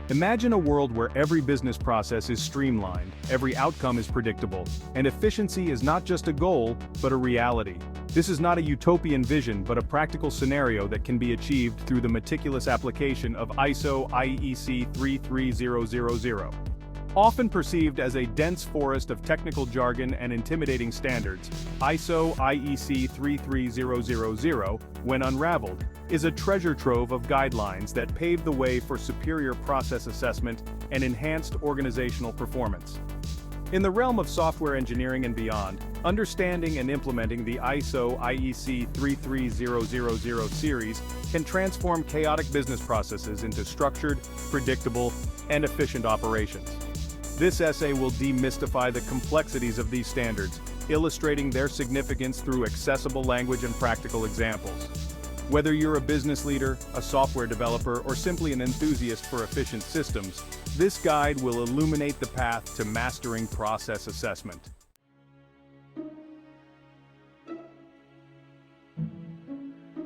Imagine a world where every business process is streamlined, every outcome is predictable, and efficiency is not just a goal, but a reality. This is not a utopian vision but a practical scenario that can be achieved through the meticulous application of ISO IEC 33000. Often perceived as a dense forest of technical jargon and intimidating standards, ISO IEC 33000, when unraveled, is a treasure trove of guidelines that pave the way for superior process assessment and enhanced organizational performance. In the realm of software engineering and beyond, understanding and implementing the ISO IEC 33000 series can transform chaotic business processes into structured, predictable, and efficient operations. This essay will demystify the complexities of these standards, illustrating their significance through accessible language and practical examples. Whether you're a business leader, a software developer, or simply an enthusiast for efficient systems, this guide will illuminate the path to mastering process assessment.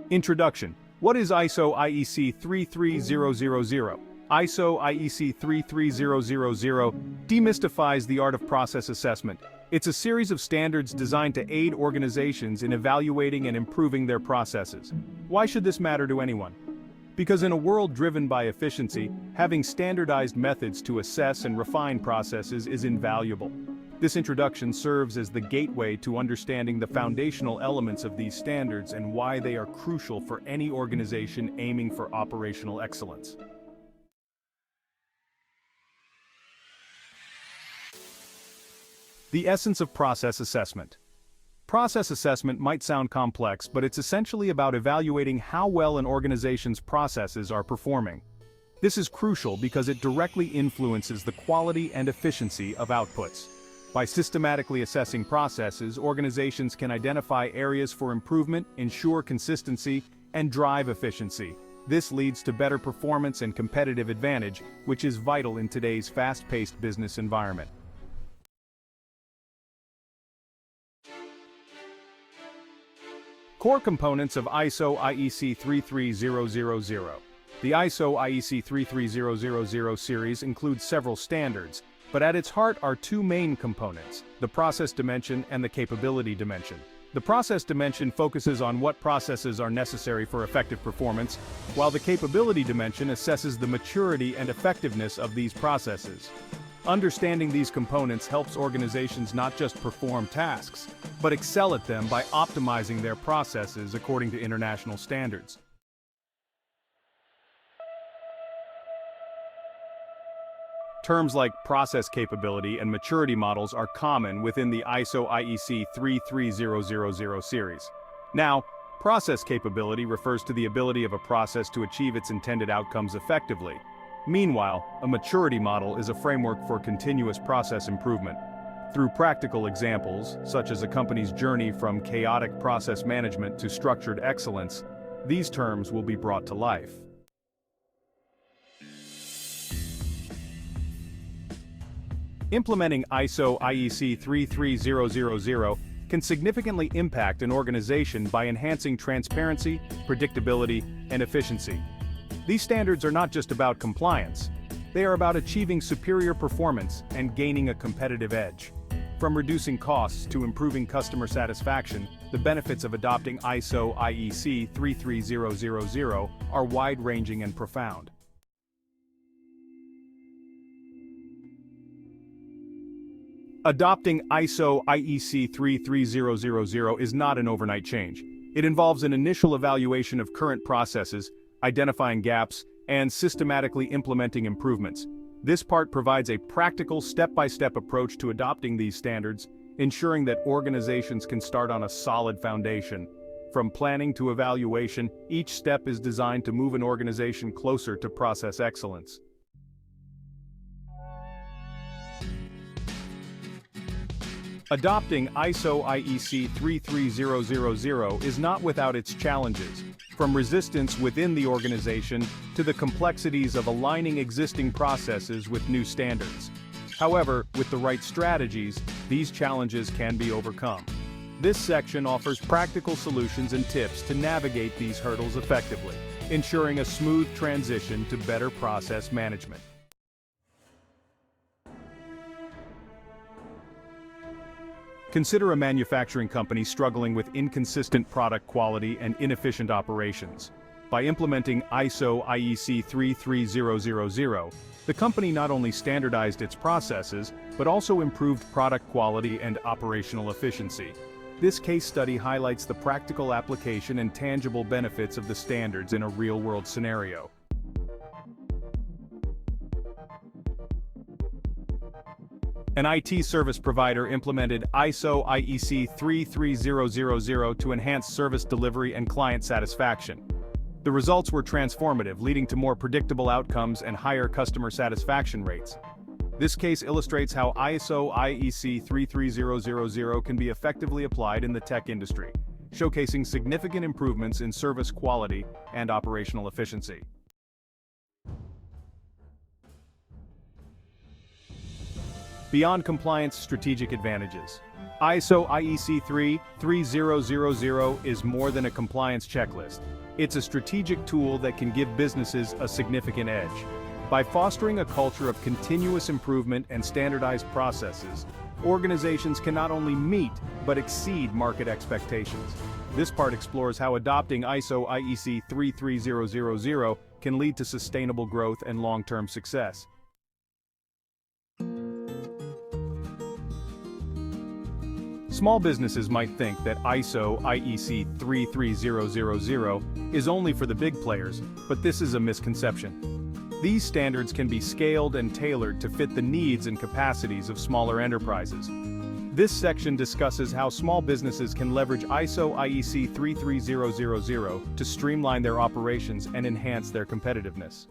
Introduction. What is ISO IEC 33000? ISO IEC 33000 demystifies the art of process assessment. It's a series of standards designed to aid organizations in evaluating and improving their processes. Why should this matter to anyone? Because in a world driven by efficiency, having standardized methods to assess and refine processes is invaluable. This introduction serves as the gateway to understanding the foundational elements of these standards and why they are crucial for any organization aiming for operational excellence. The essence of process assessment. Process assessment might sound complex, but it's essentially about evaluating how well an organization's processes are performing. This is crucial because it directly influences the quality and efficiency of outputs. By systematically assessing processes, organizations can identify areas for improvement, ensure consistency, and drive efficiency. This leads to better performance and competitive advantage, which is vital in today's fast-paced business environment. Core components of ISO IEC 33000. The ISO IEC 33000 series includes several standards, but at its heart are two main components, the process dimension and the capability dimension. The process dimension focuses on what processes are necessary for effective performance, while the capability dimension assesses the maturity and effectiveness of these processes. Understanding these components helps organizations not just perform tasks, but excel at them by optimizing their processes according to international standards. Terms like process capability and maturity models are common within the ISO IEC 33000 series. Now, process capability refers to the ability of a process to achieve its intended outcomes effectively. Meanwhile, a maturity model is a framework for continuous process improvement. Through practical examples, such as a company's journey from chaotic process management to structured excellence, these terms will be brought to life. Implementing ISO IEC 33000 can significantly impact an organization by enhancing transparency, predictability, and efficiency. These standards are not just about compliance. They are about achieving superior performance and gaining a competitive edge. From reducing costs to improving customer satisfaction, the benefits of adopting ISO IEC 33000 are wide-ranging and profound. Adopting ISO IEC 33000 is not an overnight change. It involves an initial evaluation of current processes, identifying gaps, and systematically implementing improvements. This part provides a practical step-by-step approach to adopting these standards, ensuring that organizations can start on a solid foundation. From planning to evaluation, each step is designed to move an organization closer to process excellence. Adopting ISO IEC 33000 is not without its challenges, from resistance within the organization to the complexities of aligning existing processes with new standards. However, with the right strategies, these challenges can be overcome. This section offers practical solutions and tips to navigate these hurdles effectively, ensuring a smooth transition to better process management. Consider a manufacturing company struggling with inconsistent product quality and inefficient operations. By implementing ISO IEC 33000, the company not only standardized its processes, but also improved product quality and operational efficiency. This case study highlights the practical application and tangible benefits of the standards in a real-world scenario. An IT service provider implemented ISO IEC 33000 to enhance service delivery and client satisfaction. The results were transformative, leading to more predictable outcomes and higher customer satisfaction rates. This case illustrates how ISO IEC 33000 can be effectively applied in the tech industry, showcasing significant improvements in service quality and operational efficiency. Beyond compliance strategic advantages, ISO IEC 33000 is more than a compliance checklist. It's a strategic tool that can give businesses a significant edge. By fostering a culture of continuous improvement and standardized processes, organizations can not only meet but exceed market expectations. This part explores how adopting ISO IEC 33000 can lead to sustainable growth and long-term success. Small businesses might think that ISO IEC 33000 is only for the big players, but this is a misconception. These standards can be scaled and tailored to fit the needs and capacities of smaller enterprises. This section discusses how small businesses can leverage ISO IEC 33000 to streamline their operations and enhance their competitiveness.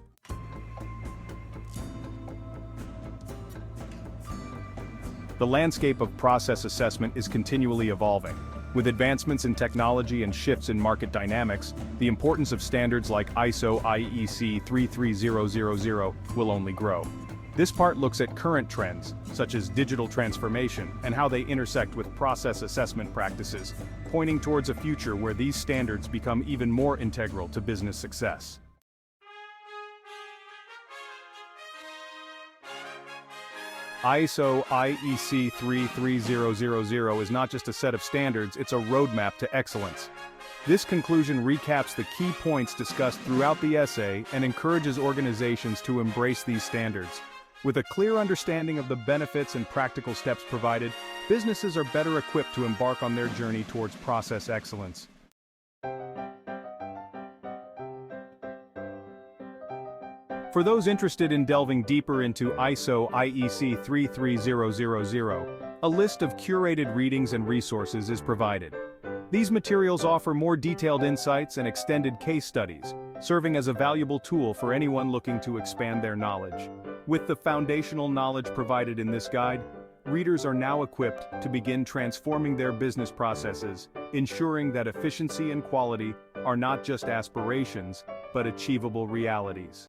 The landscape of process assessment is continually evolving. With advancements in technology and shifts in market dynamics, the importance of standards like ISO IEC 33000 will only grow. This part looks at current trends, such as digital transformation, and how they intersect with process assessment practices, pointing towards a future where these standards become even more integral to business success. ISO IEC 33000 is not just a set of standards, it's a roadmap to excellence. This conclusion recaps the key points discussed throughout the essay and encourages organizations to embrace these standards. With a clear understanding of the benefits and practical steps provided, businesses are better equipped to embark on their journey towards process excellence. For those interested in delving deeper into ISO IEC 33000, a list of curated readings and resources is provided. These materials offer more detailed insights and extended case studies, serving as a valuable tool for anyone looking to expand their knowledge. With the foundational knowledge provided in this guide, readers are now equipped to begin transforming their business processes, ensuring that efficiency and quality are not just aspirations, but achievable realities.